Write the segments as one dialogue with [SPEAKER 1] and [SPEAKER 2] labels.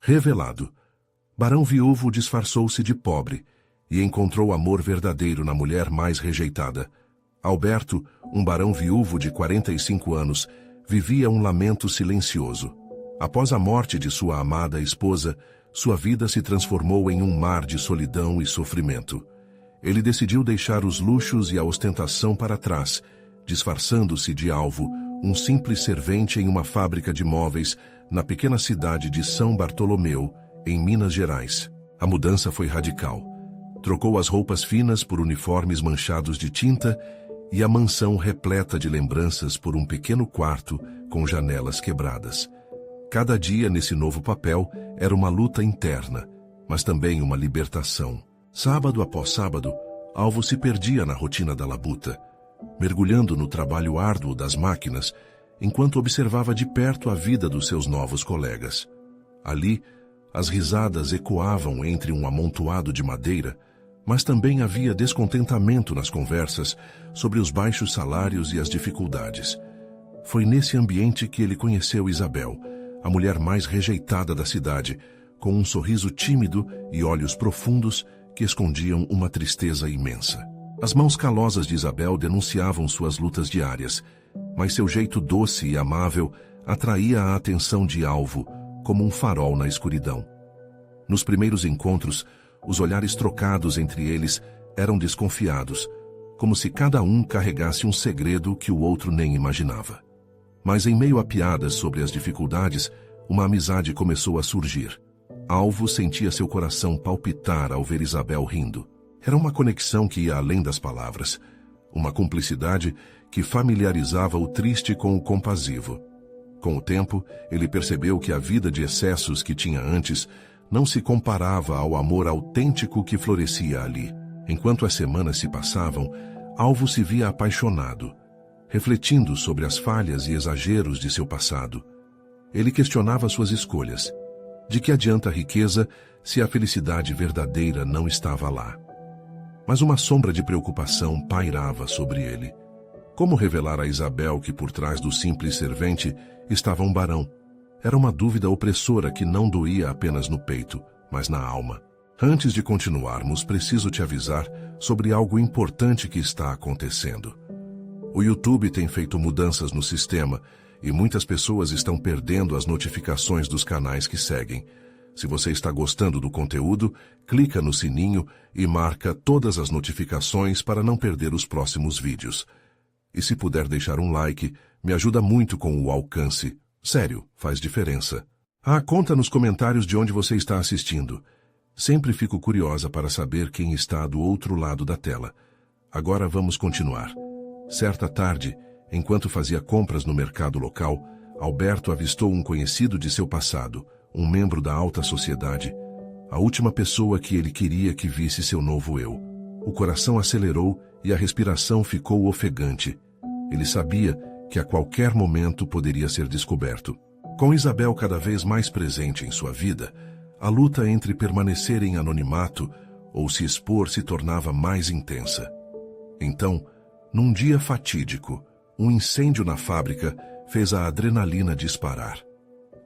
[SPEAKER 1] Revelado. Barão viúvo disfarçou-se de pobre e encontrou amor verdadeiro na mulher mais rejeitada. Alberto, um barão viúvo de 45 anos, vivia um lamento silencioso. Após a morte de sua amada esposa, sua vida se transformou em um mar de solidão e sofrimento. Ele decidiu deixar os luxos e a ostentação para trás, disfarçando-se de Alvo, um simples servente em uma fábrica de móveis na pequena cidade de São Bartolomeu, em Minas Gerais. A mudança foi radical. Trocou as roupas finas por uniformes manchados de tinta e a mansão repleta de lembranças por um pequeno quarto com janelas quebradas. Cada dia nesse novo papel era uma luta interna, mas também uma libertação. Sábado após sábado, Alvo se perdia na rotina da labuta, mergulhando no trabalho árduo das máquinas, enquanto observava de perto a vida dos seus novos colegas. Ali, as risadas ecoavam entre um amontoado de madeira, mas também havia descontentamento nas conversas sobre os baixos salários e as dificuldades. Foi nesse ambiente que ele conheceu Isabel, a mulher mais rejeitada da cidade, com um sorriso tímido e olhos profundos que escondiam uma tristeza imensa. As mãos calosas de Isabel denunciavam suas lutas diárias, mas seu jeito doce e amável atraía a atenção de Alvo como um farol na escuridão. Nos primeiros encontros, os olhares trocados entre eles eram desconfiados, como se cada um carregasse um segredo que o outro nem imaginava. Mas em meio a piadas sobre as dificuldades, uma amizade começou a surgir. Alvo sentia seu coração palpitar ao ver Isabel rindo. Era uma conexão que ia além das palavras, uma cumplicidade que familiarizava o triste com o compassivo. Com o tempo, ele percebeu que a vida de excessos que tinha antes não se comparava ao amor autêntico que florescia ali. Enquanto as semanas se passavam, Alvo se via apaixonado, refletindo sobre as falhas e exageros de seu passado. Ele questionava suas escolhas. De que adianta a riqueza se a felicidade verdadeira não estava lá? Mas uma sombra de preocupação pairava sobre ele. Como revelar a Isabel que por trás do simples servente estava um barão? Era uma dúvida opressora que não doía apenas no peito, mas na alma. Antes de continuarmos, preciso te avisar sobre algo importante que está acontecendo. O YouTube tem feito mudanças no sistema e muitas pessoas estão perdendo as notificações dos canais que seguem. Se você está gostando do conteúdo, clica no sininho e marca todas as notificações para não perder os próximos vídeos. E se puder deixar um like, me ajuda muito com o alcance. Sério, faz diferença. Conta nos comentários de onde você está assistindo. Sempre fico curiosa para saber quem está do outro lado da tela. Agora vamos continuar. Certa tarde, enquanto fazia compras no mercado local, Alberto avistou um conhecido de seu passado, um membro da alta sociedade, a última pessoa que ele queria que visse seu novo eu. O coração acelerou e a respiração ficou ofegante. Ele sabia que a qualquer momento poderia ser descoberto. Com Isabel cada vez mais presente em sua vida, a luta entre permanecer em anonimato ou se expor se tornava mais intensa. Então, num dia fatídico, um incêndio na fábrica fez a adrenalina disparar.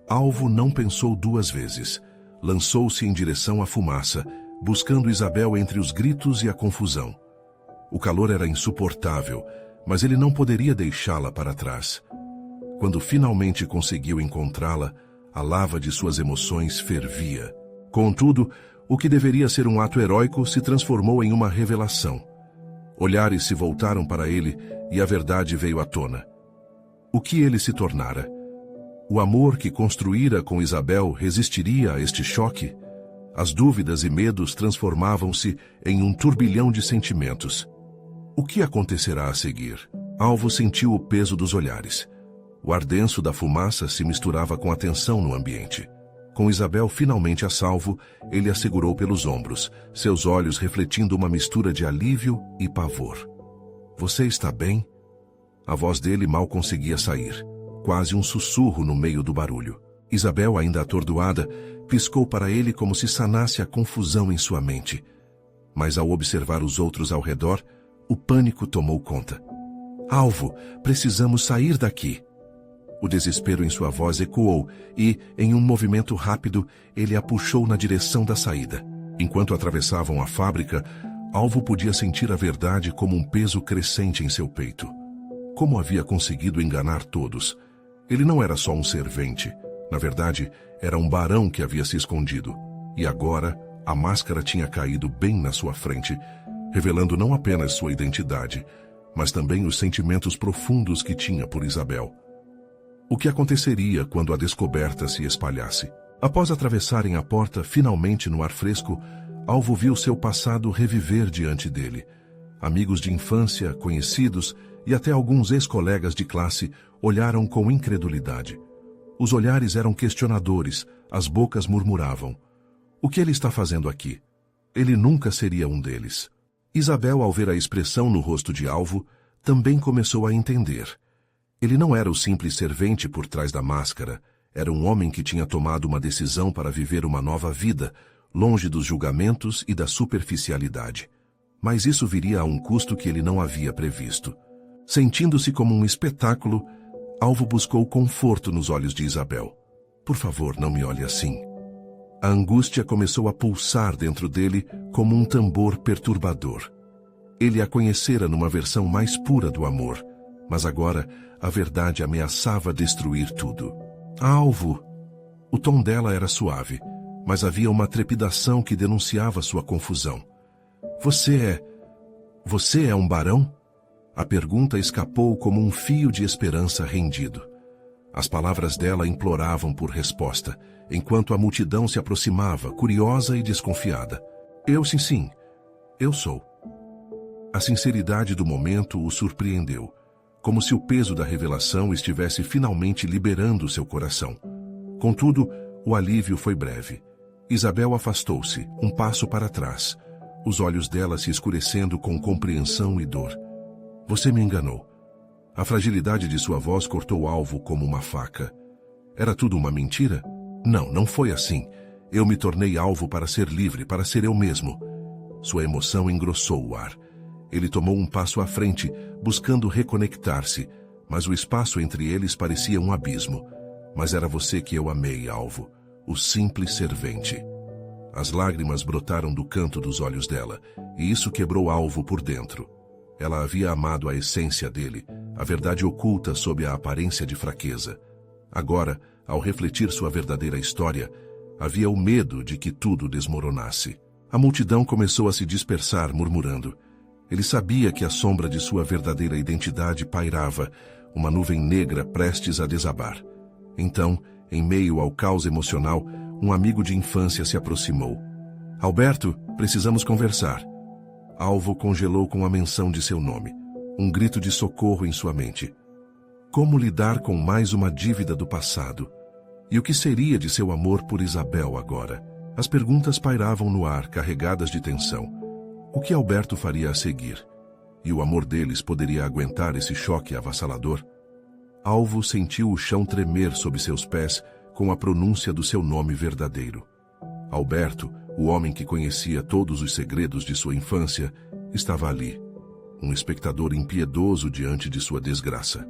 [SPEAKER 1] Alvo não pensou duas vezes. Lançou-se em direção à fumaça, buscando Isabel entre os gritos e a confusão. O calor era insuportável, mas ele não poderia deixá-la para trás. Quando finalmente conseguiu encontrá-la, a lava de suas emoções fervia. Contudo, o que deveria ser um ato heróico se transformou em uma revelação. Olhares se voltaram para ele e a verdade veio à tona. O que ele se tornara? O amor que construíra com Isabel resistiria a este choque? As dúvidas e medos transformavam-se em um turbilhão de sentimentos. O que acontecerá a seguir? Alvo sentiu o peso dos olhares. O ardenço da fumaça se misturava com a tensão no ambiente. Com Isabel finalmente a salvo, ele a segurou pelos ombros, seus olhos refletindo uma mistura de alívio e pavor. Você está bem? A voz dele mal conseguia sair, quase um sussurro no meio do barulho. Isabel, ainda atordoada, piscou para ele como se sanasse a confusão em sua mente. Mas ao observar os outros ao redor, o pânico tomou conta. Alvo, precisamos sair daqui. O desespero em sua voz ecoou e, em um movimento rápido, ele a puxou na direção da saída. Enquanto atravessavam a fábrica, Alvo podia sentir a verdade como um peso crescente em seu peito. Como havia conseguido enganar todos? Ele não era só um servente. Na verdade, era um barão que havia se escondido. E agora, a máscara tinha caído bem na sua frente, revelando não apenas sua identidade, mas também os sentimentos profundos que tinha por Isabel. O que aconteceria quando a descoberta se espalhasse? Após atravessarem a porta finalmente no ar fresco, Alvo viu seu passado reviver diante dele. Amigos de infância, conhecidos e até alguns ex-colegas de classe olharam com incredulidade. Os olhares eram questionadores, as bocas murmuravam. O que ele está fazendo aqui? Ele nunca seria um deles. Isabel, ao ver a expressão no rosto de Alvo, também começou a entender. Ele não era o simples servente por trás da máscara, era um homem que tinha tomado uma decisão para viver uma nova vida, longe dos julgamentos e da superficialidade. Mas isso viria a um custo que ele não havia previsto. Sentindo-se como um espetáculo, Alvo buscou conforto nos olhos de Isabel. Por favor, não me olhe assim. A angústia começou a pulsar dentro dele como um tambor perturbador. Ele a conhecera numa versão mais pura do amor, mas agora a verdade ameaçava destruir tudo. Alvo! O tom dela era suave, mas havia uma trepidação que denunciava sua confusão. Você é um barão? A pergunta escapou como um fio de esperança rendido. As palavras dela imploravam por resposta, enquanto a multidão se aproximava, curiosa e desconfiada. Sim, eu sou. A sinceridade do momento o surpreendeu, como se o peso da revelação estivesse finalmente liberando seu coração. Contudo, o alívio foi breve. Isabel afastou-se, um passo para trás, os olhos dela se escurecendo com compreensão e dor. Você me enganou. A fragilidade de sua voz cortou Alvo como uma faca. Era tudo uma mentira? Não foi assim. Eu me tornei alvo para ser livre, para ser eu mesmo. Sua emoção engrossou o ar. Ele tomou um passo à frente, buscando reconectar-se, mas o espaço entre eles parecia um abismo. Mas era você que eu amei, Alvo, o simples servente. As lágrimas brotaram do canto dos olhos dela, e isso quebrou Alvo por dentro. Ela havia amado a essência dele, a verdade oculta sob a aparência de fraqueza. Agora, ao refletir sua verdadeira história, havia o medo de que tudo desmoronasse. A multidão começou a se dispersar, murmurando. Ele sabia que a sombra de sua verdadeira identidade pairava, uma nuvem negra prestes a desabar. Então, em meio ao caos emocional, um amigo de infância se aproximou. Alberto, precisamos conversar. Alvo congelou com a menção de seu nome, um grito de socorro em sua mente. Como lidar com mais uma dívida do passado? E o que seria de seu amor por Isabel agora? As perguntas pairavam no ar, carregadas de tensão. O que Alberto faria a seguir? E o amor deles poderia aguentar esse choque avassalador? Alvo sentiu o chão tremer sob seus pés com a pronúncia do seu nome verdadeiro. Alberto, o homem que conhecia todos os segredos de sua infância, estava ali, um espectador impiedoso diante de sua desgraça.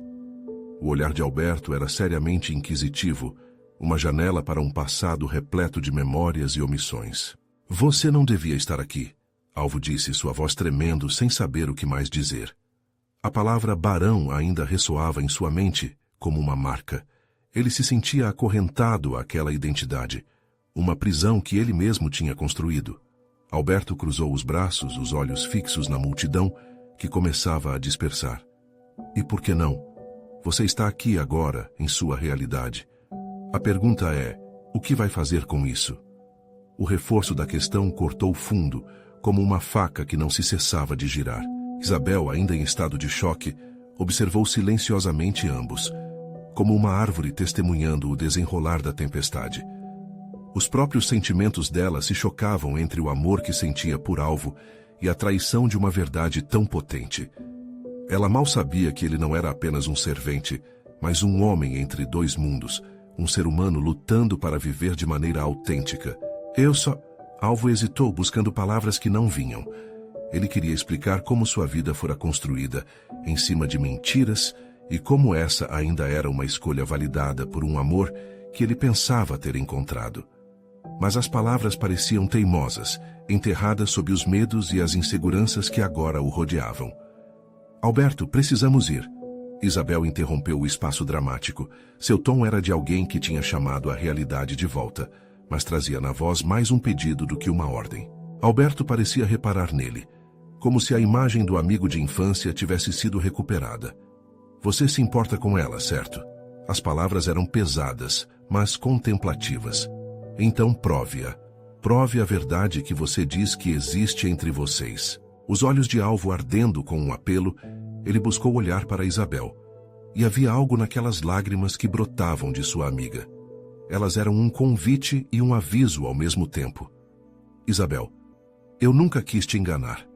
[SPEAKER 1] O olhar de Alberto era seriamente inquisitivo, uma janela para um passado repleto de memórias e omissões. Você não devia estar aqui, Alvo disse, sua voz tremendo, sem saber o que mais dizer. A palavra barão ainda ressoava em sua mente como uma marca. Ele se sentia acorrentado àquela identidade, uma prisão que ele mesmo tinha construído. Alberto cruzou os braços, os olhos fixos na multidão, que começava a dispersar. E por que não? Você está aqui agora, em sua realidade. A pergunta é, o que vai fazer com isso? O reforço da questão cortou fundo, como uma faca que não se cessava de girar. Isabel, ainda em estado de choque, observou silenciosamente ambos, como uma árvore testemunhando o desenrolar da tempestade. Os próprios sentimentos dela se chocavam entre o amor que sentia por Alvo e a traição de uma verdade tão potente. Ela mal sabia que ele não era apenas um servente, mas um homem entre dois mundos, um ser humano lutando para viver de maneira autêntica. Alvo hesitou, buscando palavras que não vinham. Ele queria explicar como sua vida fora construída, em cima de mentiras e como essa ainda era uma escolha validada por um amor que ele pensava ter encontrado. Mas as palavras pareciam teimosas, enterradas sob os medos e as inseguranças que agora o rodeavam. Alberto, precisamos ir. Isabel interrompeu o espaço dramático. Seu tom era de alguém que tinha chamado a realidade de volta, mas trazia na voz mais um pedido do que uma ordem. Alberto parecia reparar nele, como se a imagem do amigo de infância tivesse sido recuperada. Você se importa com ela, certo? As palavras eram pesadas, mas contemplativas. Então prove-a. Prove a verdade que você diz que existe entre vocês. Os olhos de Alvo ardendo com um apelo, ele buscou olhar para Isabel. E havia algo naquelas lágrimas que brotavam de sua amiga. Elas eram um convite e um aviso ao mesmo tempo. Isabel, eu nunca quis te enganar.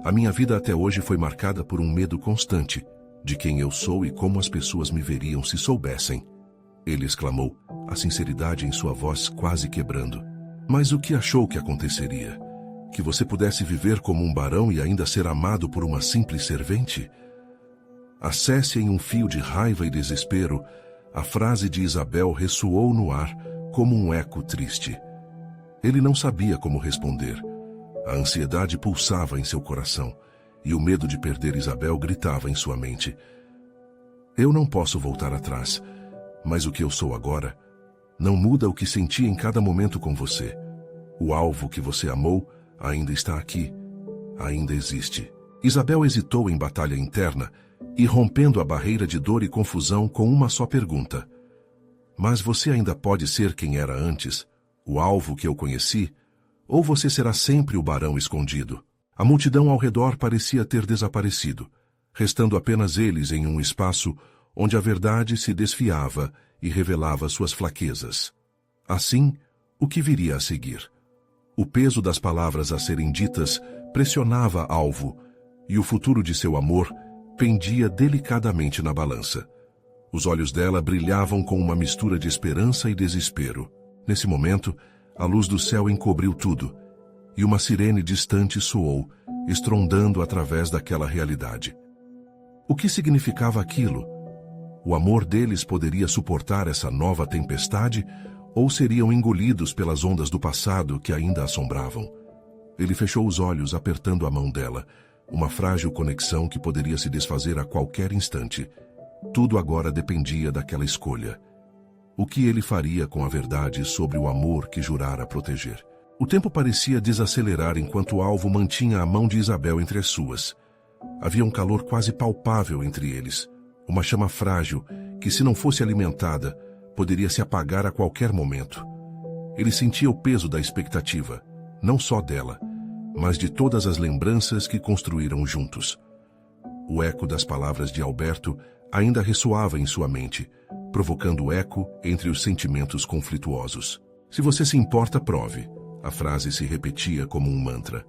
[SPEAKER 1] A minha vida até hoje foi marcada por um medo constante de quem eu sou e como as pessoas me veriam se soubessem. Ele exclamou, a sinceridade em sua voz quase quebrando. Mas o que achou que aconteceria? Que você pudesse viver como um barão e ainda ser amado por uma simples servente? Acesse em um fio de raiva e desespero, a frase de Isabel ressoou no ar como um eco triste. Ele não sabia como responder. A ansiedade pulsava em seu coração, e o medo de perder Isabel gritava em sua mente. Eu não posso voltar atrás, mas o que eu sou agora não muda o que senti em cada momento com você. O alvo que você amou ainda está aqui, ainda existe. Isabel hesitou em batalha interna, irrompendo a barreira de dor e confusão com uma só pergunta. Mas você ainda pode ser quem era antes, o alvo que eu conheci, ou você será sempre o barão escondido? A multidão ao redor parecia ter desaparecido, restando apenas eles em um espaço onde a verdade se desfiava e revelava suas fraquezas. Assim, o que viria a seguir? O peso das palavras a serem ditas pressionava Alvo, e o futuro de seu amor pendia delicadamente na balança. Os olhos dela brilhavam com uma mistura de esperança e desespero. Nesse momento, a luz do céu encobriu tudo, e uma sirene distante soou, estrondando através daquela realidade. O que significava aquilo? O amor deles poderia suportar essa nova tempestade, ou seriam engolidos pelas ondas do passado que ainda assombravam? Ele fechou os olhos, apertando a mão dela, uma frágil conexão que poderia se desfazer a qualquer instante. Tudo agora dependia daquela escolha. O que ele faria com a verdade sobre o amor que jurara proteger? O tempo parecia desacelerar enquanto Alvo mantinha a mão de Isabel entre as suas. Havia um calor quase palpável entre eles, uma chama frágil que, se não fosse alimentada, poderia se apagar a qualquer momento. Ele sentia o peso da expectativa, não só dela, mas de todas as lembranças que construíram juntos. O eco das palavras de Alberto ainda ressoava em sua mente, provocando eco entre os sentimentos conflituosos. Se você se importa, prove. A frase se repetia como um mantra.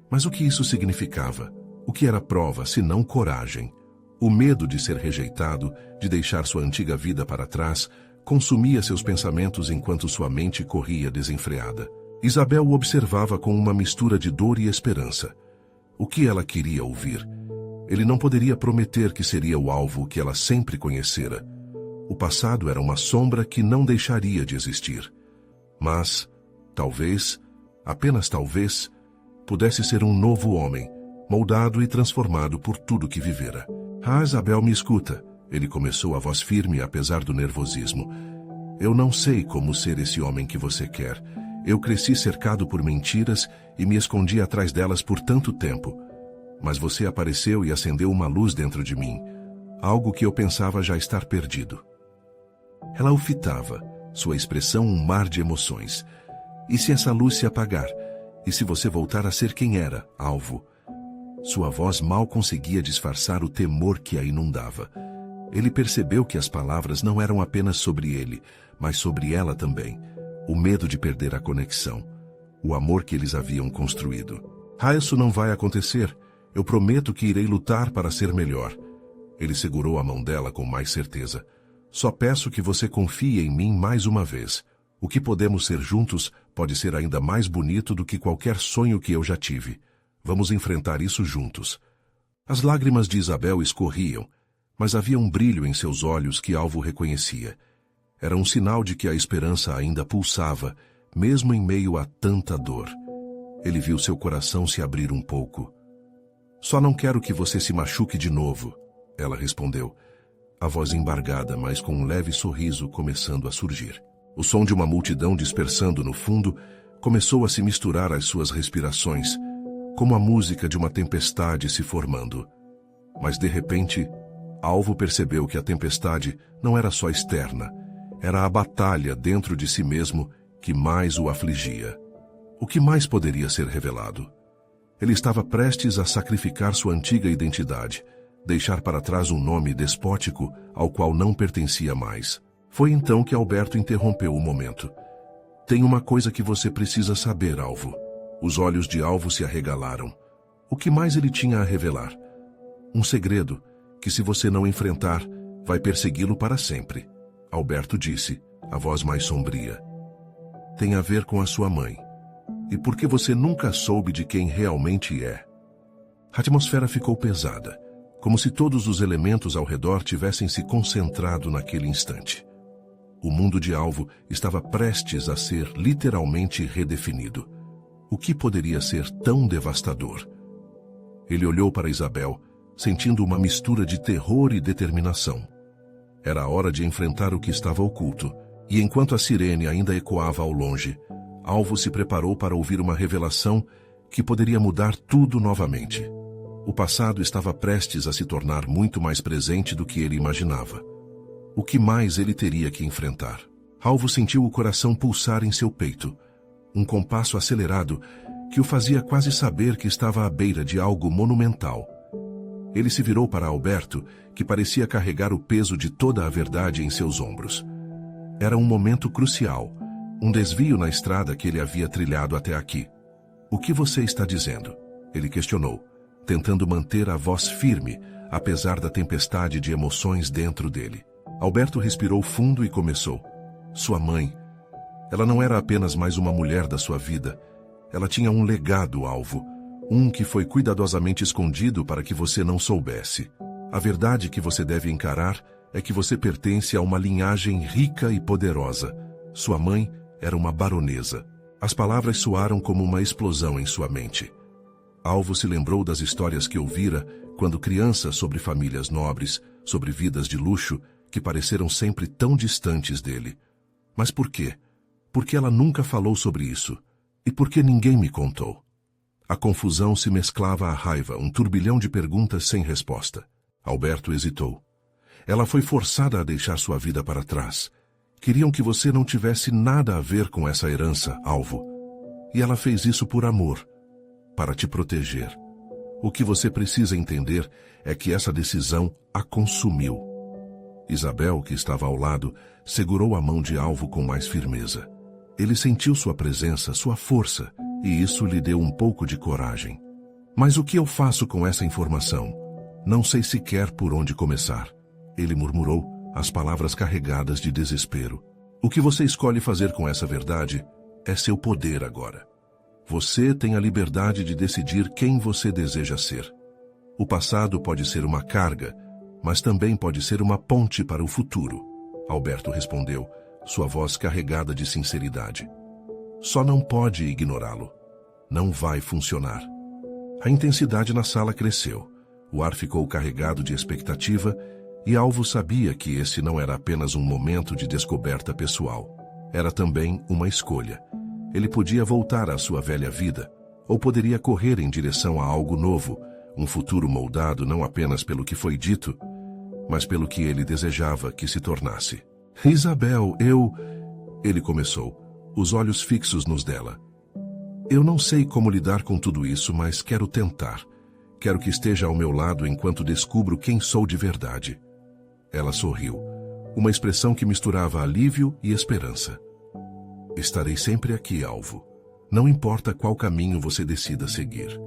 [SPEAKER 1] Mas o que isso significava? O que era prova, se não coragem? O medo de ser rejeitado, de deixar sua antiga vida para trás, consumia seus pensamentos enquanto sua mente corria desenfreada. Isabel o observava com uma mistura de dor e esperança. O que ela queria ouvir? Ele não poderia prometer que seria o alvo que ela sempre conhecera. O passado era uma sombra que não deixaria de existir. Mas, talvez, apenas talvez, pudesse ser um novo homem, moldado e transformado por tudo que vivera. Ah, Isabel, me escuta. Ele começou, a voz firme apesar do nervosismo. Eu não sei como ser esse homem que você quer. Eu cresci cercado por mentiras e me escondi atrás delas por tanto tempo. Mas você apareceu e acendeu uma luz dentro de mim, algo que eu pensava já estar perdido. Ela o fitava, sua expressão um mar de emoções. E se essa luz se apagar? E se você voltar a ser quem era, Alvo? Sua voz mal conseguia disfarçar o temor que a inundava. Ele percebeu que as palavras não eram apenas sobre ele, mas sobre ela também. O medo de perder a conexão, o amor que eles haviam construído. Ah, isso não vai acontecer. Eu prometo que irei lutar para ser melhor. Ele segurou a mão dela com mais certeza. Só peço que você confie em mim mais uma vez. O que podemos ser juntos pode ser ainda mais bonito do que qualquer sonho que eu já tive. Vamos enfrentar isso juntos. As lágrimas de Isabel escorriam, mas havia um brilho em seus olhos que Alvo reconhecia. Era um sinal de que a esperança ainda pulsava, mesmo em meio a tanta dor. Ele viu seu coração se abrir um pouco. Só não quero que você se machuque de novo, ela respondeu, a voz embargada, mas com um leve sorriso começando a surgir. O som de uma multidão dispersando no fundo começou a se misturar às suas respirações, como a música de uma tempestade se formando. Mas de repente, Alvo percebeu que a tempestade não era só externa, era a batalha dentro de si mesmo que mais o afligia. O que mais poderia ser revelado? Ele estava prestes a sacrificar sua antiga identidade, deixar para trás um nome despótico ao qual não pertencia mais. Foi então que Alberto interrompeu o momento. Tem uma coisa que você precisa saber, Alvo. Os olhos de Alvo se arregalaram. O que mais ele tinha a revelar? Um segredo, que se você não enfrentar, vai persegui-lo para sempre. Alberto disse, a voz mais sombria. Tem a ver com a sua mãe. E porque você nunca soube de quem realmente é. A atmosfera ficou pesada, como se todos os elementos ao redor tivessem se concentrado naquele instante. O mundo de Alvo estava prestes a ser literalmente redefinido. O que poderia ser tão devastador? Ele olhou para Isabel, sentindo uma mistura de terror e determinação. Era a hora de enfrentar o que estava oculto, e enquanto a sirene ainda ecoava ao longe, Alvo se preparou para ouvir uma revelação que poderia mudar tudo novamente. O passado estava prestes a se tornar muito mais presente do que ele imaginava. O que mais ele teria que enfrentar? Alvo sentiu o coração pulsar em seu peito, um compasso acelerado que o fazia quase saber que estava à beira de algo monumental. Ele se virou para Alberto, que parecia carregar o peso de toda a verdade em seus ombros. Era um momento crucial, um desvio na estrada que ele havia trilhado até aqui. O que você está dizendo? Ele questionou, tentando manter a voz firme, apesar da tempestade de emoções dentro dele. Alberto respirou fundo e começou. Sua mãe. Ela não era apenas mais uma mulher da sua vida. Ela tinha um legado, Alvo. Um que foi cuidadosamente escondido para que você não soubesse. A verdade que você deve encarar é que você pertence a uma linhagem rica e poderosa. Sua mãe era uma baronesa. As palavras soaram como uma explosão em sua mente. Alvo se lembrou das histórias que ouvira quando criança sobre famílias nobres, sobre vidas de luxo, que pareceram sempre tão distantes dele. Mas por quê? Por que ela nunca falou sobre isso? E por que ninguém me contou? A confusão se mesclava à raiva, um turbilhão de perguntas sem resposta. Alberto hesitou. Ela foi forçada a deixar sua vida para trás. Queriam que você não tivesse nada a ver com essa herança, Alvo. E ela fez isso por amor, para te proteger. O que você precisa entender é que essa decisão a consumiu. Isabel, que estava ao lado, segurou a mão de Alvo com mais firmeza. Ele sentiu sua presença, sua força, e isso lhe deu um pouco de coragem. Mas o que eu faço com essa informação? Não sei sequer por onde começar. Ele murmurou, as palavras carregadas de desespero. O que você escolhe fazer com essa verdade é seu poder agora. Você tem a liberdade de decidir quem você deseja ser. O passado pode ser uma carga, mas também pode ser uma ponte para o futuro. Alberto respondeu, sua voz carregada de sinceridade. Só não pode ignorá-lo. Não vai funcionar. A intensidade na sala cresceu. O ar ficou carregado de expectativa e Alvo sabia que esse não era apenas um momento de descoberta pessoal. Era também uma escolha. Ele podia voltar à sua velha vida, ou poderia correr em direção a algo novo, um futuro moldado não apenas pelo que foi dito, mas pelo que ele desejava que se tornasse. Isabel, Ele começou, os olhos fixos nos dela. Eu não sei como lidar com tudo isso, mas quero tentar. Quero que esteja ao meu lado enquanto descubro quem sou de verdade. Ela sorriu, uma expressão que misturava alívio e esperança. Estarei sempre aqui, Alvo. Não importa qual caminho você decida seguir.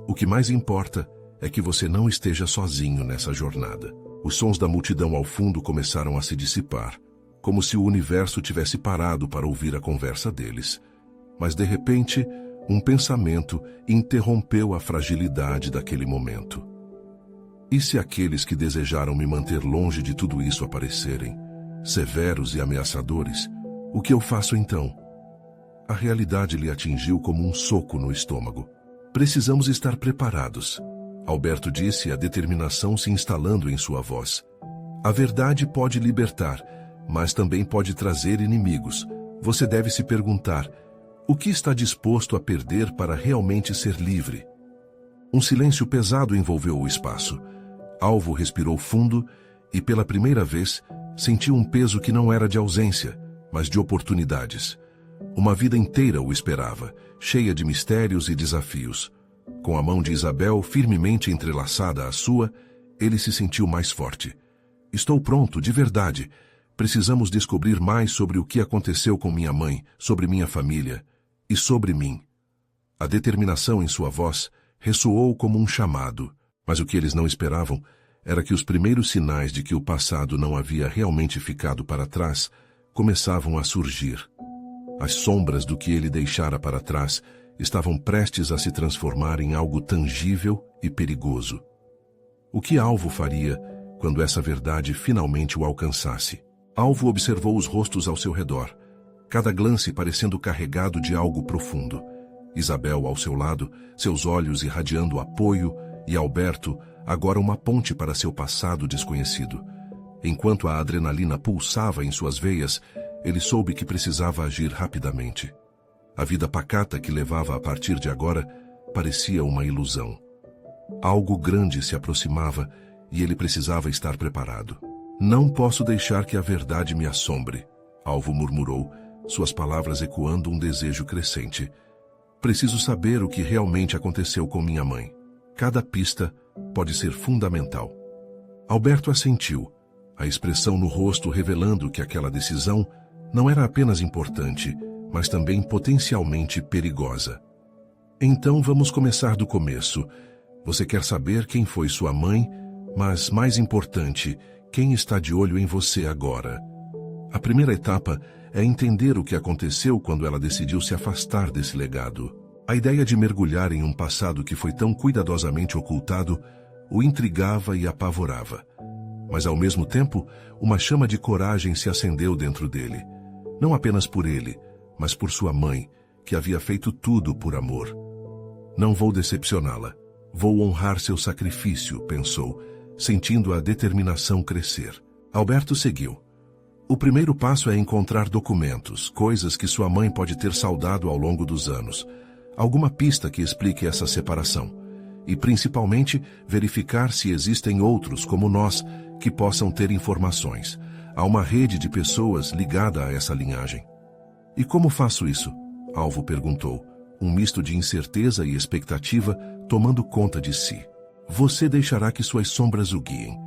[SPEAKER 1] O que mais importa é que você não esteja sozinho nessa jornada. Os sons da multidão ao fundo começaram a se dissipar, como se o universo tivesse parado para ouvir a conversa deles. Mas, de repente, um pensamento interrompeu a fragilidade daquele momento. E se aqueles que desejaram me manter longe de tudo isso aparecerem, severos e ameaçadores, o que eu faço então? A realidade lhe atingiu como um soco no estômago. Precisamos estar preparados. Alberto disse, a determinação se instalando em sua voz. A verdade pode libertar, mas também pode trazer inimigos. Você deve se perguntar, o que está disposto a perder para realmente ser livre? Um silêncio pesado envolveu o espaço. Alvo respirou fundo e, pela primeira vez, sentiu um peso que não era de ausência, mas de oportunidades. Uma vida inteira o esperava, cheia de mistérios e desafios. Com a mão de Isabel firmemente entrelaçada à sua, ele se sentiu mais forte. Estou pronto, de verdade. Precisamos descobrir mais sobre o que aconteceu com minha mãe, sobre minha família e sobre mim. A determinação em sua voz ressoou como um chamado, mas o que eles não esperavam era que os primeiros sinais de que o passado não havia realmente ficado para trás começavam a surgir. As sombras do que ele deixara para trás estavam prestes a se transformar em algo tangível e perigoso. O que Alvo faria quando essa verdade finalmente o alcançasse? Alvo observou os rostos ao seu redor, cada glance parecendo carregado de algo profundo. Isabel ao seu lado, seus olhos irradiando apoio, e Alberto, agora uma ponte para seu passado desconhecido. Enquanto a adrenalina pulsava em suas veias, ele soube que precisava agir rapidamente. A vida pacata que levava a partir de agora parecia uma ilusão. Algo grande se aproximava e ele precisava estar preparado. Não posso deixar que a verdade me assombre, Alvo murmurou, suas palavras ecoando um desejo crescente. Preciso saber o que realmente aconteceu com minha mãe. Cada pista pode ser fundamental. Alberto assentiu, a expressão no rosto revelando que aquela decisão não era apenas importante, mas também potencialmente perigosa. Então vamos começar do começo. Você quer saber quem foi sua mãe, mas, mais importante, quem está de olho em você agora. A primeira etapa é entender o que aconteceu quando ela decidiu se afastar desse legado. A ideia de mergulhar em um passado que foi tão cuidadosamente ocultado o intrigava e apavorava. Mas, ao mesmo tempo, uma chama de coragem se acendeu dentro dele. Não apenas por ele, mas por sua mãe, que havia feito tudo por amor. Não vou decepcioná-la. Vou honrar seu sacrifício, pensou, sentindo a determinação crescer. Alberto seguiu. O primeiro passo é encontrar documentos, coisas que sua mãe pode ter saudado ao longo dos anos. Alguma pista que explique essa separação. E, principalmente, verificar se existem outros, como nós, que possam ter informações. Há uma rede de pessoas ligada a essa linhagem. E como faço isso? Alvo perguntou, um misto de incerteza e expectativa tomando conta de si. Você deixará que suas sombras o guiem.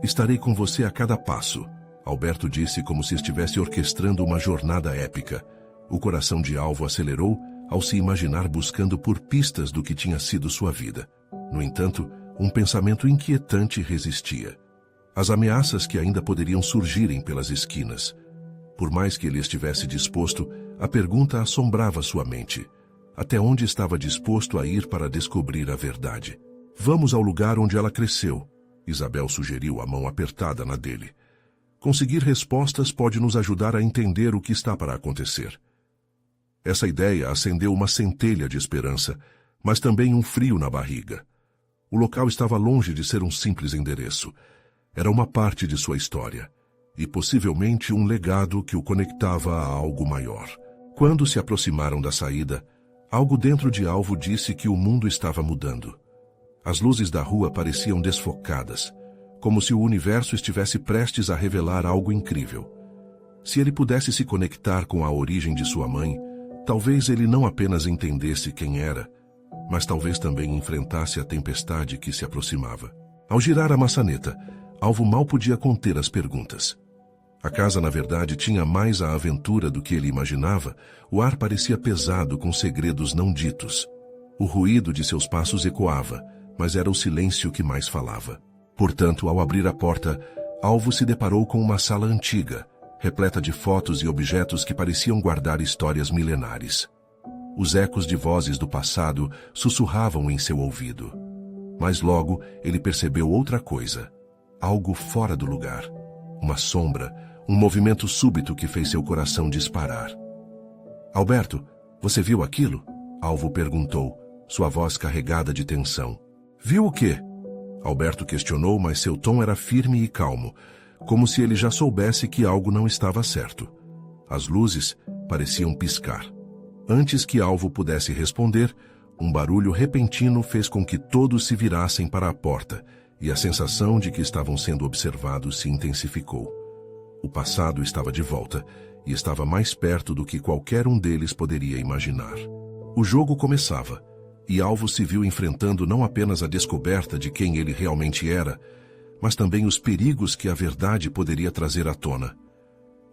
[SPEAKER 1] Estarei com você a cada passo, Alberto disse como se estivesse orquestrando uma jornada épica. O coração de Alvo acelerou ao se imaginar buscando por pistas do que tinha sido sua vida. No entanto, um pensamento inquietante resistia. As ameaças que ainda poderiam surgirem pelas esquinas. Por mais que ele estivesse disposto, a pergunta assombrava sua mente. Até onde estava disposto a ir para descobrir a verdade? Vamos ao lugar onde ela cresceu, Isabel sugeriu, a mão apertada na dele. Conseguir respostas pode nos ajudar a entender o que está para acontecer. Essa ideia acendeu uma centelha de esperança, mas também um frio na barriga. O local estava longe de ser um simples endereço. Era uma parte de sua história, e possivelmente um legado que o conectava a algo maior. Quando se aproximaram da saída, algo dentro de Alvo disse que o mundo estava mudando. As luzes da rua pareciam desfocadas, como se o universo estivesse prestes a revelar algo incrível. Se ele pudesse se conectar com a origem de sua mãe, talvez ele não apenas entendesse quem era, mas talvez também enfrentasse a tempestade que se aproximava. Ao girar a maçaneta, Alvo mal podia conter as perguntas. A casa, na verdade, tinha mais a aventura do que ele imaginava. O ar parecia pesado com segredos não ditos. O ruído de seus passos ecoava, mas era o silêncio que mais falava. Portanto, ao abrir a porta, Alvo se deparou com uma sala antiga, repleta de fotos e objetos que pareciam guardar histórias milenares. Os ecos de vozes do passado sussurravam em seu ouvido. Mas logo ele percebeu outra coisa. Algo fora do lugar. Uma sombra, um movimento súbito que fez seu coração disparar. Alberto, você viu aquilo? Alvo perguntou, sua voz carregada de tensão. Viu o quê? Alberto questionou, mas seu tom era firme e calmo, como se ele já soubesse que algo não estava certo. As luzes pareciam piscar. Antes que Alvo pudesse responder, um barulho repentino fez com que todos se virassem para a porta, e a sensação de que estavam sendo observados se intensificou. O passado estava de volta, e estava mais perto do que qualquer um deles poderia imaginar. O jogo começava, e Alvo se viu enfrentando não apenas a descoberta de quem ele realmente era, mas também os perigos que a verdade poderia trazer à tona.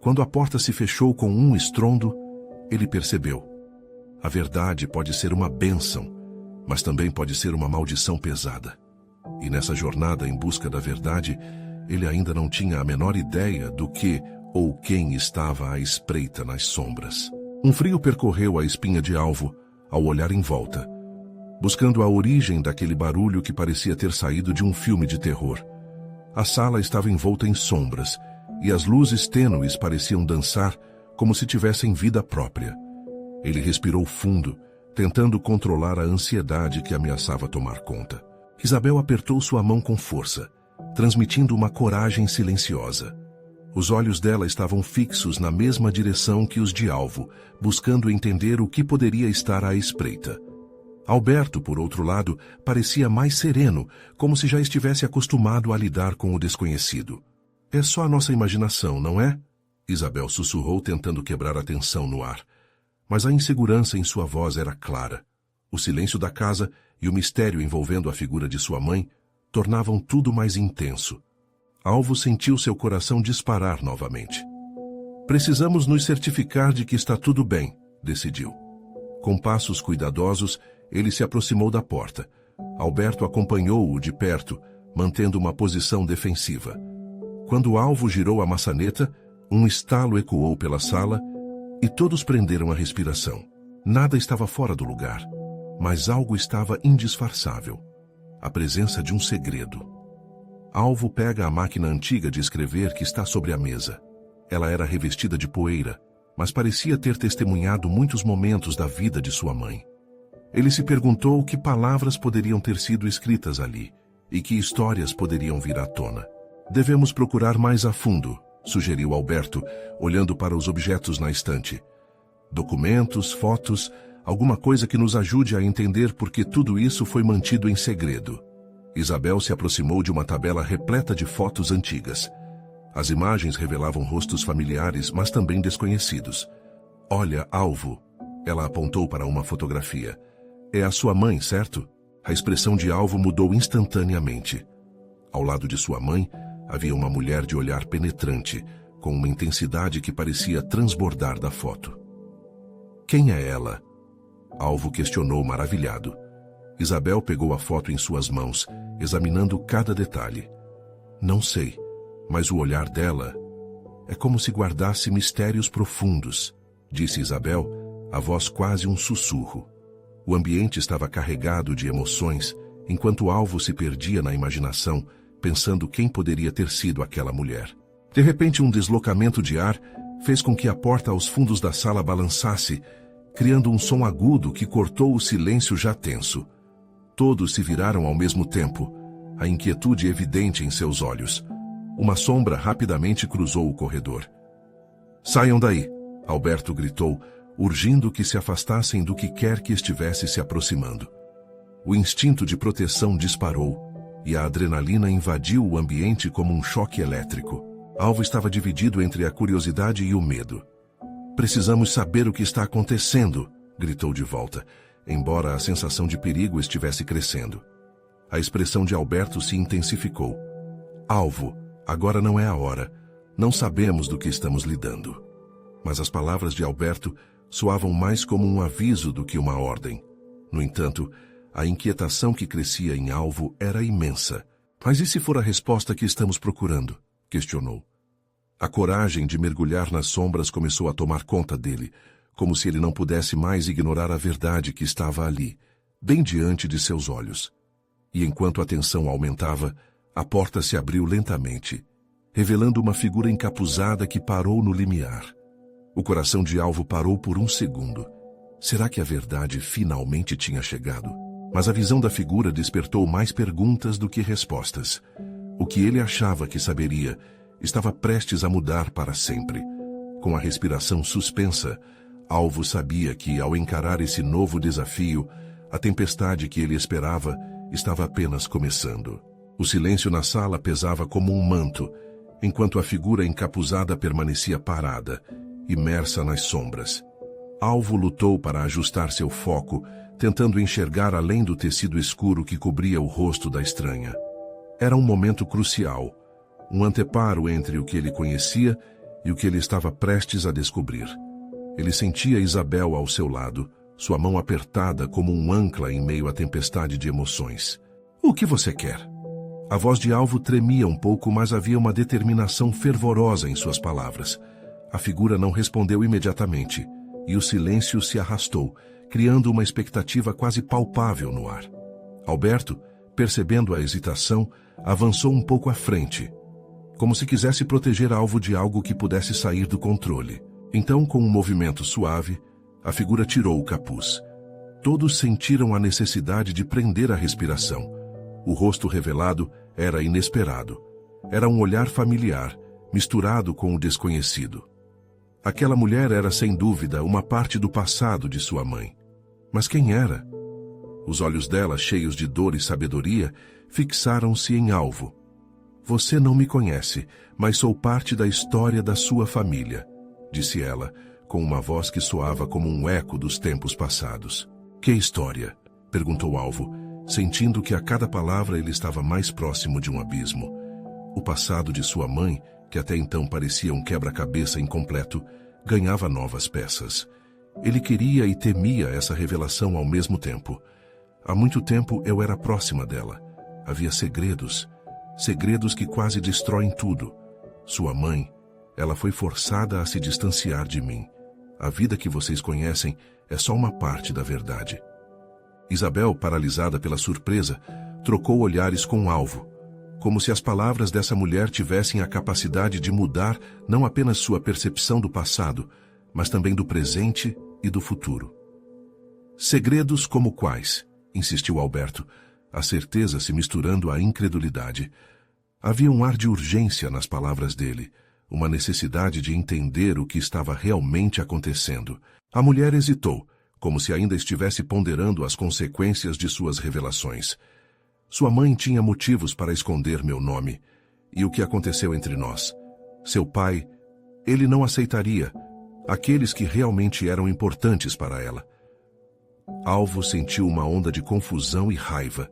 [SPEAKER 1] Quando a porta se fechou com um estrondo, ele percebeu. A verdade pode ser uma bênção, mas também pode ser uma maldição pesada. E nessa jornada em busca da verdade, ele ainda não tinha a menor ideia do que ou quem estava à espreita nas sombras. Um frio percorreu a espinha de Alvo ao olhar em volta, buscando a origem daquele barulho que parecia ter saído de um filme de terror. A sala estava envolta em sombras, e as luzes tênues pareciam dançar como se tivessem vida própria. Ele respirou fundo, tentando controlar a ansiedade que ameaçava tomar conta. Isabel apertou sua mão com força, transmitindo uma coragem silenciosa. Os olhos dela estavam fixos na mesma direção que os de Alvo, buscando entender o que poderia estar à espreita. Alberto, por outro lado, parecia mais sereno, como se já estivesse acostumado a lidar com o desconhecido. É só a nossa imaginação, não é? Isabel sussurrou, tentando quebrar a tensão no ar. Mas a insegurança em sua voz era clara. O silêncio da casa e o mistério envolvendo a figura de sua mãe tornavam tudo mais intenso. Alvo sentiu seu coração disparar novamente. Precisamos nos certificar de que está tudo bem, decidiu. Com passos cuidadosos, ele se aproximou da porta. Alberto acompanhou-o de perto, mantendo uma posição defensiva. Quando Alvo girou a maçaneta, um estalo ecoou pela sala e todos prenderam a respiração. Nada estava fora do lugar, mas algo estava indisfarçável. A presença de um segredo. Alvo pega a máquina antiga de escrever que está sobre a mesa. Ela era revestida de poeira, mas parecia ter testemunhado muitos momentos da vida de sua mãe. Ele se perguntou que palavras poderiam ter sido escritas ali e que histórias poderiam vir à tona. Devemos procurar mais a fundo, sugeriu Alberto, olhando para os objetos na estante. Documentos, fotos, alguma coisa que nos ajude a entender por que tudo isso foi mantido em segredo. Isabel se aproximou de uma tabela repleta de fotos antigas. As imagens revelavam rostos familiares, mas também desconhecidos. Olha, Alvo. Ela apontou para uma fotografia. É a sua mãe, certo? A expressão de Alvo mudou instantaneamente. Ao lado de sua mãe, havia uma mulher de olhar penetrante, com uma intensidade que parecia transbordar da foto. Quem é ela? Alvo questionou maravilhado. Isabel pegou a foto em suas mãos, examinando cada detalhe. Não sei, mas o olhar dela é como se guardasse mistérios profundos, disse Isabel, a voz quase um sussurro. O ambiente estava carregado de emoções, enquanto Alvo se perdia na imaginação, pensando quem poderia ter sido aquela mulher. De repente, um deslocamento de ar fez com que a porta aos fundos da sala balançasse, criando um som agudo que cortou o silêncio já tenso. Todos se viraram ao mesmo tempo, a inquietude evidente em seus olhos. Uma sombra rapidamente cruzou o corredor. Saiam daí, Alberto gritou, urgindo que se afastassem do que quer que estivesse se aproximando. O instinto de proteção disparou, e a adrenalina invadiu o ambiente como um choque elétrico. Alvo estava dividido entre a curiosidade e o medo. Precisamos saber o que está acontecendo, gritou de volta, embora a sensação de perigo estivesse crescendo. A expressão de Alberto se intensificou. Alvo, agora não é a hora. Não sabemos do que estamos lidando. Mas as palavras de Alberto soavam mais como um aviso do que uma ordem. No entanto, a inquietação que crescia em Alvo era imensa. Mas e se for a resposta que estamos procurando? Questionou. A coragem de mergulhar nas sombras começou a tomar conta dele, como se ele não pudesse mais ignorar a verdade que estava ali, bem diante de seus olhos. E enquanto a tensão aumentava, a porta se abriu lentamente, revelando uma figura encapuzada que parou no limiar. O coração de Alvo parou por um segundo. Será que a verdade finalmente tinha chegado? Mas a visão da figura despertou mais perguntas do que respostas. O que ele achava que saberia estava prestes a mudar para sempre. Com a respiração suspensa, Alvo sabia que, ao encarar esse novo desafio, a tempestade que ele esperava estava apenas começando. O silêncio na sala pesava como um manto, enquanto a figura encapuzada permanecia parada, imersa nas sombras. Alvo lutou para ajustar seu foco, tentando enxergar além do tecido escuro que cobria o rosto da estranha. Era um momento crucial, um anteparo entre o que ele conhecia e o que ele estava prestes a descobrir. Ele sentia Isabel ao seu lado, sua mão apertada como um ancla em meio à tempestade de emoções. "O que você quer?" A voz de Alvo tremia um pouco, mas havia uma determinação fervorosa em suas palavras. A figura não respondeu imediatamente, e o silêncio se arrastou, criando uma expectativa quase palpável no ar. Alberto, percebendo a hesitação, avançou um pouco à frente, como se quisesse proteger Alvo de algo que pudesse sair do controle. Então, com um movimento suave, a figura tirou o capuz. Todos sentiram a necessidade de prender a respiração. O rosto revelado era inesperado. Era um olhar familiar, misturado com o desconhecido. Aquela mulher era, sem dúvida, uma parte do passado de sua mãe. Mas quem era? Os olhos dela, cheios de dor e sabedoria, fixaram-se em Alvo. "Você não me conhece, mas sou parte da história da sua família", disse ela, com uma voz que soava como um eco dos tempos passados. "Que história?", perguntou Alvo, sentindo que a cada palavra ele estava mais próximo de um abismo. O passado de sua mãe, que até então parecia um quebra-cabeça incompleto, ganhava novas peças. Ele queria e temia essa revelação ao mesmo tempo. Há muito tempo eu era próxima dela. Havia segredos, segredos que quase destroem tudo. Sua mãe, ela foi forçada a se distanciar de mim. A vida que vocês conhecem é só uma parte da verdade. Isabel, paralisada pela surpresa, trocou olhares com Alvo, como se as palavras dessa mulher tivessem a capacidade de mudar não apenas sua percepção do passado, mas também do presente e do futuro. "Segredos como quais?", insistiu Alberto, a certeza se misturando à incredulidade. Havia um ar de urgência nas palavras dele, uma necessidade de entender o que estava realmente acontecendo. A mulher hesitou, como se ainda estivesse ponderando as consequências de suas revelações. "Sua mãe tinha motivos para esconder meu nome e o que aconteceu entre nós. Seu pai, ele não aceitaria aqueles que realmente eram importantes para ela." Alvo sentiu uma onda de confusão e raiva.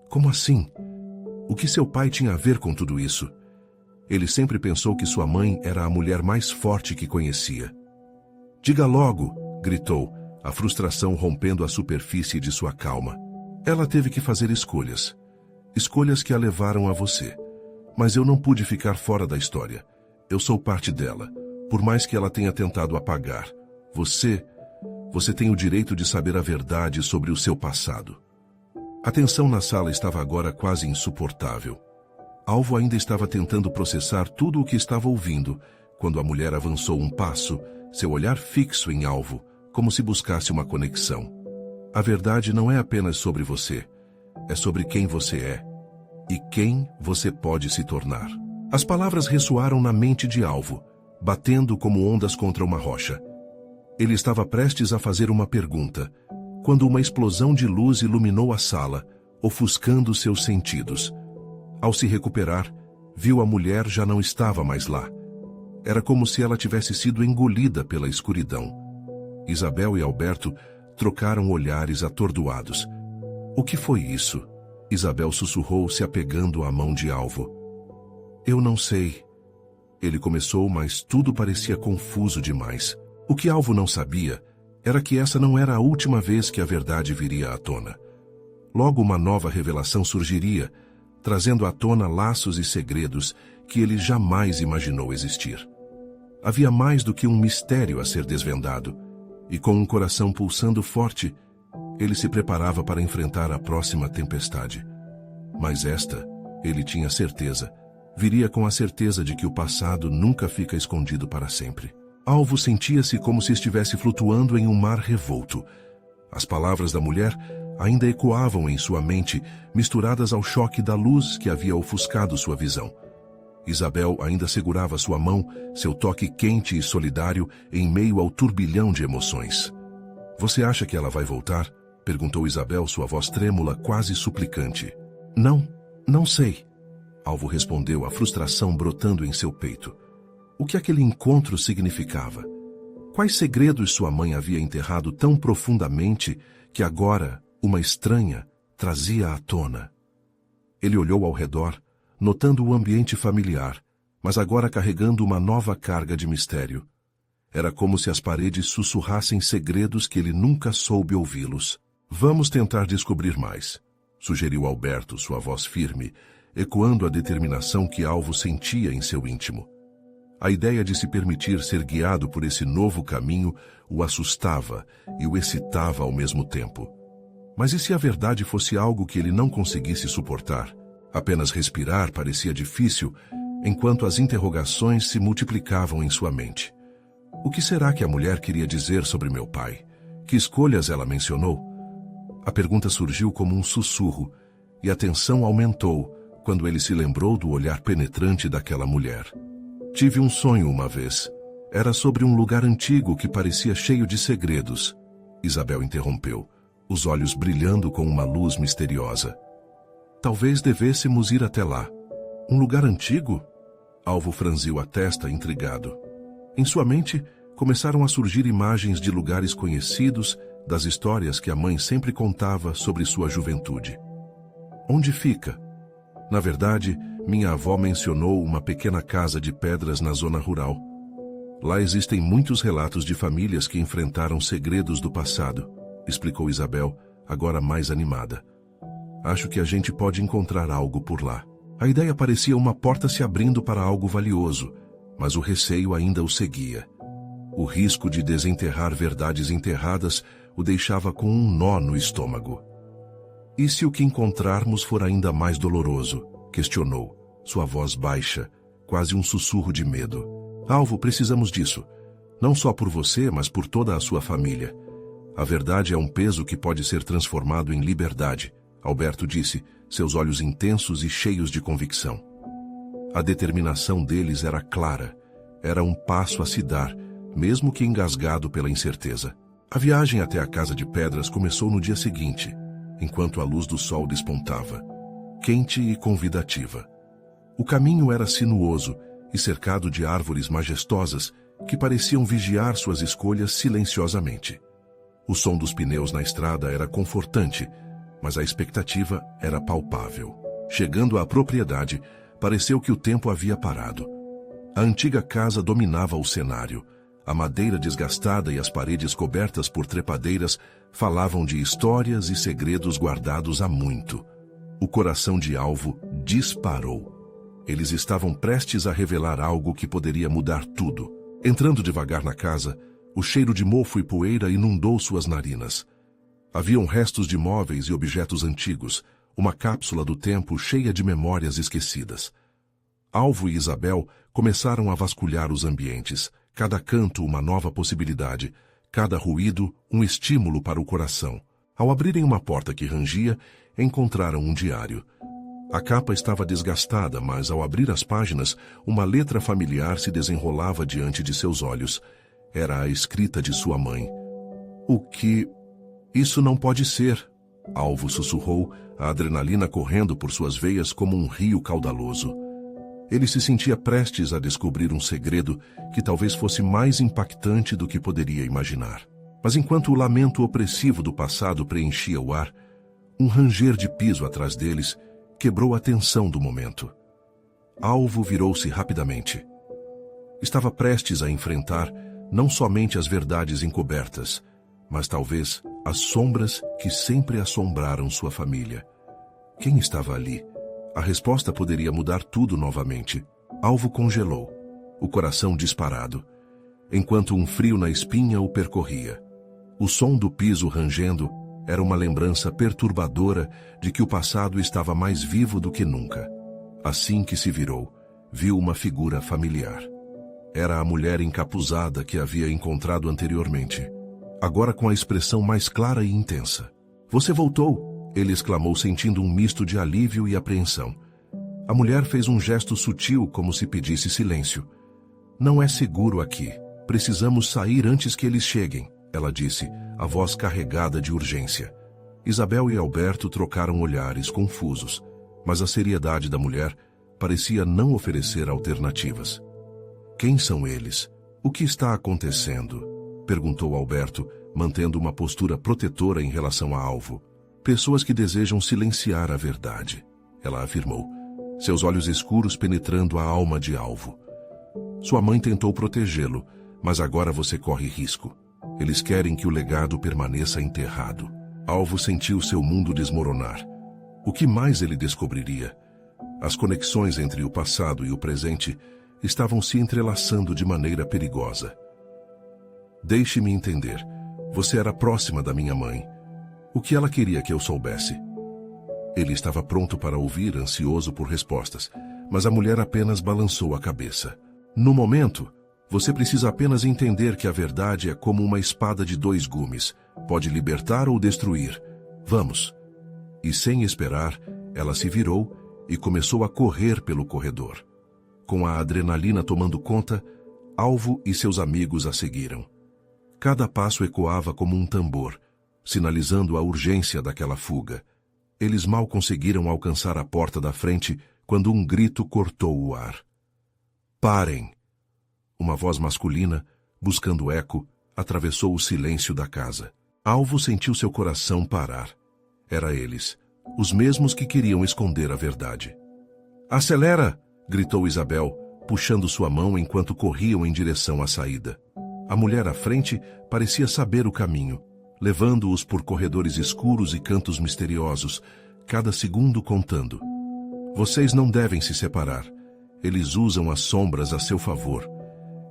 [SPEAKER 1] Como assim? O que seu pai tinha a ver com tudo isso? Ele sempre pensou que sua mãe era a mulher mais forte que conhecia. "Diga logo", gritou, a frustração rompendo a superfície de sua calma. "Ela teve que fazer escolhas. Escolhas que a levaram a você. Mas eu não pude ficar fora da história. Eu sou parte dela, por mais que ela tenha tentado apagar. Você tem o direito de saber a verdade sobre o seu passado." A tensão na sala estava agora quase insuportável. Alvo ainda estava tentando processar tudo o que estava ouvindo, quando a mulher avançou um passo, seu olhar fixo em Alvo, como se buscasse uma conexão. "A verdade não é apenas sobre você, é sobre quem você é e quem você pode se tornar." As palavras ressoaram na mente de Alvo, batendo como ondas contra uma rocha. Ele estava prestes a fazer uma pergunta, quando uma explosão de luz iluminou a sala, ofuscando seus sentidos. Ao se recuperar, viu a mulher já não estava mais lá. Era como se ela tivesse sido engolida pela escuridão. Isabel e Alberto trocaram olhares atordoados. "O que foi isso?", Isabel sussurrou, se apegando à mão de Alvo. "Eu não sei." Ele começou, mas tudo parecia confuso demais. O que Alvo não sabia era que essa não era a última vez que a verdade viria à tona. Logo uma nova revelação surgiria, trazendo à tona laços e segredos que ele jamais imaginou existir. Havia mais do que um mistério a ser desvendado, e com um coração pulsando forte, ele se preparava para enfrentar a próxima tempestade. Mas esta, ele tinha certeza, viria com a certeza de que o passado nunca fica escondido para sempre. Alvo sentia-se como se estivesse flutuando em um mar revolto. As palavras da mulher ainda ecoavam em sua mente, misturadas ao choque da luz que havia ofuscado sua visão. Isabel ainda segurava sua mão, seu toque quente e solidário em meio ao turbilhão de emoções. "Você acha que ela vai voltar?" perguntou Isabel, sua voz trêmula, quase suplicante. Não sei." Alvo respondeu, a frustração brotando em seu peito. O que aquele encontro significava? Quais segredos sua mãe havia enterrado tão profundamente que agora uma estranha trazia à tona? Ele olhou ao redor, notando o ambiente familiar, mas agora carregando uma nova carga de mistério. Era como se as paredes sussurrassem segredos que ele nunca soube ouvi-los. "Vamos tentar descobrir mais", sugeriu Alberto, sua voz firme, ecoando a determinação que Alvo sentia em seu íntimo. A ideia de se permitir ser guiado por esse novo caminho o assustava e o excitava ao mesmo tempo. Mas e se a verdade fosse algo que ele não conseguisse suportar? Apenas respirar parecia difícil, enquanto as interrogações se multiplicavam em sua mente. O que será que a mulher queria dizer sobre meu pai? Que escolhas ela mencionou? A pergunta surgiu como um sussurro, e a tensão aumentou quando ele se lembrou do olhar penetrante daquela mulher. "Tive um sonho uma vez. Era sobre um lugar antigo que parecia cheio de segredos." Isabel interrompeu, os olhos brilhando com uma luz misteriosa. "Talvez devêssemos ir até lá." "Um lugar antigo?" Alvo franziu a testa, intrigado. Em sua mente, começaram a surgir imagens de lugares conhecidos, das histórias que a mãe sempre contava sobre sua juventude. "Onde fica?" "Na verdade, minha avó mencionou uma pequena casa de pedras na zona rural. Lá existem muitos relatos de famílias que enfrentaram segredos do passado", explicou Isabel, agora mais animada. "Acho que a gente pode encontrar algo por lá." A ideia parecia uma porta se abrindo para algo valioso, mas o receio ainda o seguia. O risco de desenterrar verdades enterradas o deixava com um nó no estômago. "E se o que encontrarmos for ainda mais doloroso?" questionou, sua voz baixa, quase um sussurro de medo. "Alvo, precisamos disso. Não só por você, mas por toda a sua família. A verdade é um peso que pode ser transformado em liberdade", Alberto disse, seus olhos intensos e cheios de convicção. A determinação deles era clara. Era um passo a se dar, mesmo que engasgado pela incerteza. A viagem até a casa de pedras começou no dia seguinte, enquanto a luz do sol despontava, quente e convidativa. O caminho era sinuoso e cercado de árvores majestosas que pareciam vigiar suas escolhas silenciosamente. O som dos pneus na estrada era confortante, mas a expectativa era palpável. Chegando à propriedade, pareceu que o tempo havia parado. A antiga casa dominava o cenário. A madeira desgastada e as paredes cobertas por trepadeiras falavam de histórias e segredos guardados há muito. O coração de Alvo disparou. Eles estavam prestes a revelar algo que poderia mudar tudo. Entrando devagar na casa, o cheiro de mofo e poeira inundou suas narinas. Haviam restos de móveis e objetos antigos, uma cápsula do tempo cheia de memórias esquecidas. Alvo e Isabel começaram a vasculhar os ambientes, cada canto uma nova possibilidade, cada ruído um estímulo para o coração. Ao abrirem uma porta que rangia, encontraram um diário. A capa estava desgastada, mas ao abrir as páginas, uma letra familiar se desenrolava diante de seus olhos. Era a escrita de sua mãe. Isso não pode ser, Alvo sussurrou, a adrenalina correndo por suas veias como um rio caudaloso. Ele se sentia prestes a descobrir um segredo que talvez fosse mais impactante do que poderia imaginar. Mas enquanto o lamento opressivo do passado preenchia o ar, um ranger de piso atrás deles quebrou a tensão do momento. Alvo virou-se rapidamente. Estava prestes a enfrentar não somente as verdades encobertas, mas talvez as sombras que sempre assombraram sua família. Quem estava ali? A resposta poderia mudar tudo novamente. Alvo congelou, o coração disparado, enquanto um frio na espinha o percorria. O som do piso rangendo Era uma lembrança perturbadora de que o passado estava mais vivo do que nunca. Assim que se virou, viu uma figura familiar. Era a mulher encapuzada que havia encontrado anteriormente, agora com a expressão mais clara e intensa. "Você voltou!" ele exclamou, sentindo um misto de alívio e apreensão. A mulher fez um gesto sutil, como se pedisse silêncio. "Não é seguro aqui. Precisamos sair antes que eles cheguem", ela disse, a voz carregada de urgência. Isabel e Alberto trocaram olhares confusos, mas a seriedade da mulher parecia não oferecer alternativas. "Quem são eles? O que está acontecendo?" perguntou Alberto, mantendo uma postura protetora em relação a Alvo. "Pessoas que desejam silenciar a verdade", ela afirmou, seus olhos escuros penetrando a alma de Alvo. "Sua mãe tentou protegê-lo, mas agora você corre risco. Eles querem que o legado permaneça enterrado." Alvo sentiu seu mundo desmoronar. O que mais ele descobriria? As conexões entre o passado e o presente estavam se entrelaçando de maneira perigosa. "Deixe-me entender. Você era próxima da minha mãe. O que ela queria que eu soubesse?" Ele estava pronto para ouvir, ansioso por respostas, mas a mulher apenas balançou a cabeça. "No momento, você precisa apenas entender que a verdade é como uma espada de 2 gumes. Pode libertar ou destruir. Vamos." E sem esperar, ela se virou e começou a correr pelo corredor. Com a adrenalina tomando conta, Alvo e seus amigos a seguiram. Cada passo ecoava como um tambor, sinalizando a urgência daquela fuga. Eles mal conseguiram alcançar a porta da frente quando um grito cortou o ar. "Parem!" Uma voz masculina, buscando eco, atravessou o silêncio da casa. Alvo sentiu seu coração parar. Era eles, os mesmos que queriam esconder a verdade. "Acelera!" gritou Isabel, puxando sua mão enquanto corriam em direção à saída. A mulher à frente parecia saber o caminho, levando-os por corredores escuros e cantos misteriosos, cada segundo contando. "Vocês não devem se separar. Eles usam as sombras a seu favor."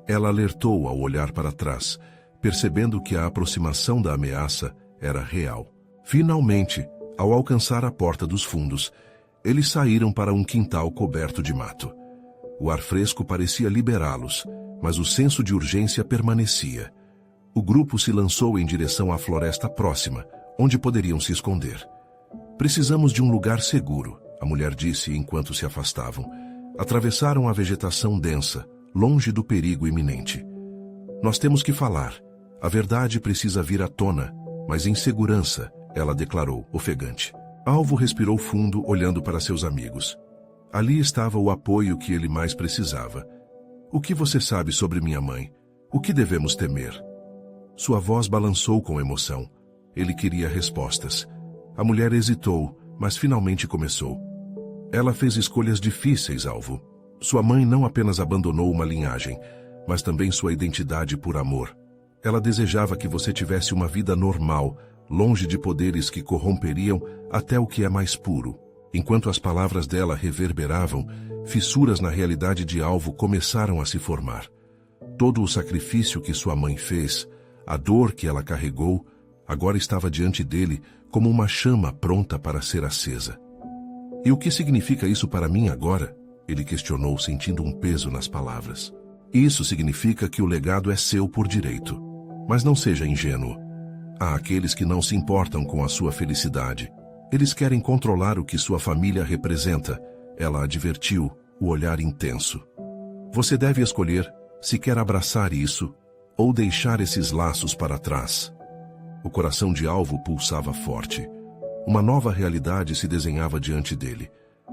[SPEAKER 1] Ela alertou ao olhar para trás, percebendo que a aproximação da ameaça era real. Finalmente, ao alcançar a porta dos fundos, eles saíram para um quintal coberto de mato. O ar fresco parecia liberá-los, mas o senso de urgência permanecia. O grupo se lançou em direção à floresta próxima, onde poderiam se esconder. "Precisamos de um lugar seguro", a mulher disse enquanto se afastavam. Atravessaram a vegetação densa, longe do perigo iminente. "Nós temos que falar. A verdade precisa vir à tona, mas em segurança", ela declarou, ofegante. Alvo respirou fundo, olhando para seus amigos. Ali estava o apoio que ele mais precisava. "O que você sabe sobre minha mãe? O que devemos temer?" Sua voz balançou com emoção. Ele queria respostas. A mulher hesitou, mas finalmente começou. "Ela fez escolhas difíceis, Alvo. Sua mãe não apenas abandonou uma linhagem, mas também sua identidade por amor. Ela desejava que você tivesse uma vida normal, longe de poderes que corromperiam até o que é mais puro." Enquanto as palavras dela reverberavam, fissuras na realidade de Alvo começaram a se formar. Todo o sacrifício que sua mãe fez, a dor que ela carregou, agora estava diante dele como uma chama pronta para ser acesa. "E o que significa isso para mim agora?" ele questionou, sentindo um peso nas palavras. "Isso significa que o legado é seu por direito. Mas não seja ingênuo. Há aqueles que não se importam com a sua felicidade. Eles querem controlar o que sua família representa", ela advertiu, o olhar intenso. "Você deve escolher se quer abraçar isso ou deixar esses laços para trás." O coração de Alvo pulsava forte. Uma nova realidade se desenhava diante dele.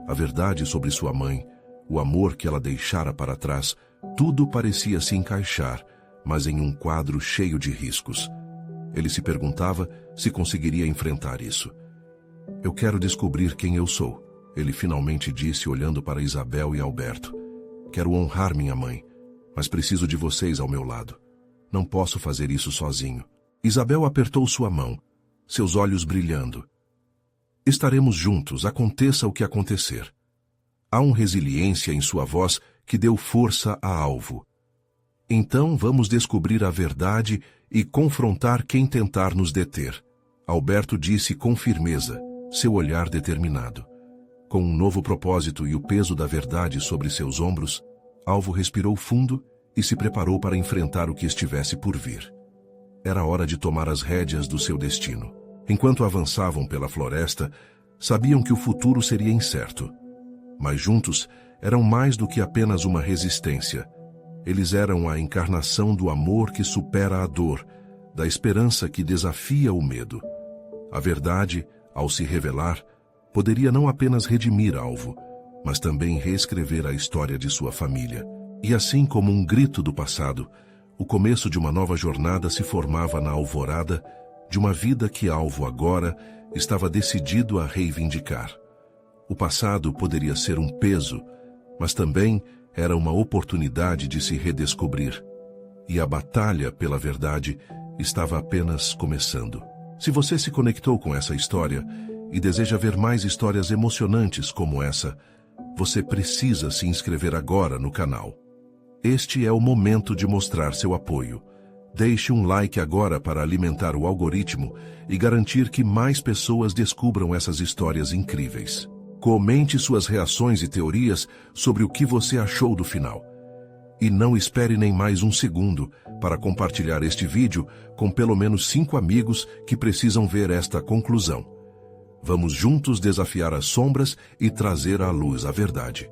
[SPEAKER 1] A verdade sobre sua mãe, o amor que ela deixara para trás, tudo parecia se encaixar, mas em um quadro cheio de riscos. Ele se perguntava se conseguiria enfrentar isso. "Eu quero descobrir quem eu sou", ele finalmente disse, olhando para Isabel e Alberto. "Quero honrar minha mãe, mas preciso de vocês ao meu lado. Não posso fazer isso sozinho." Isabel apertou sua mão, seus olhos brilhando. "Estaremos juntos, aconteça o que acontecer." Há uma resiliência em sua voz que deu força a Alvo. "Então vamos descobrir a verdade e confrontar quem tentar nos deter." Alberto disse com firmeza, seu olhar determinado. Com um novo propósito e o peso da verdade sobre seus ombros, Alvo respirou fundo e se preparou para enfrentar o que estivesse por vir. Era hora de tomar as rédeas do seu destino. Enquanto avançavam pela floresta, sabiam que o futuro seria incerto. Mas juntos, eram mais do que apenas uma resistência. Eles eram a encarnação do amor que supera a dor, da esperança que desafia o medo. A verdade, ao se revelar, poderia não apenas redimir Alvo, mas também reescrever a história de sua família. E assim como um grito do passado, o começo de uma nova jornada se formava na alvorada de uma vida que Alvo agora estava decidido a reivindicar. O passado poderia ser um peso, mas também era uma oportunidade de se redescobrir. E a batalha pela verdade estava apenas começando. Se você se conectou com essa história e deseja ver mais histórias emocionantes como essa, você precisa se inscrever agora no canal. Este é o momento de mostrar seu apoio. Deixe um like agora para alimentar o algoritmo e garantir que mais pessoas descubram essas histórias incríveis. Comente suas reações e teorias sobre o que você achou do final. E não espere nem mais um segundo para compartilhar este vídeo com pelo menos 5 amigos que precisam ver esta conclusão. Vamos juntos desafiar as sombras e trazer à luz a verdade.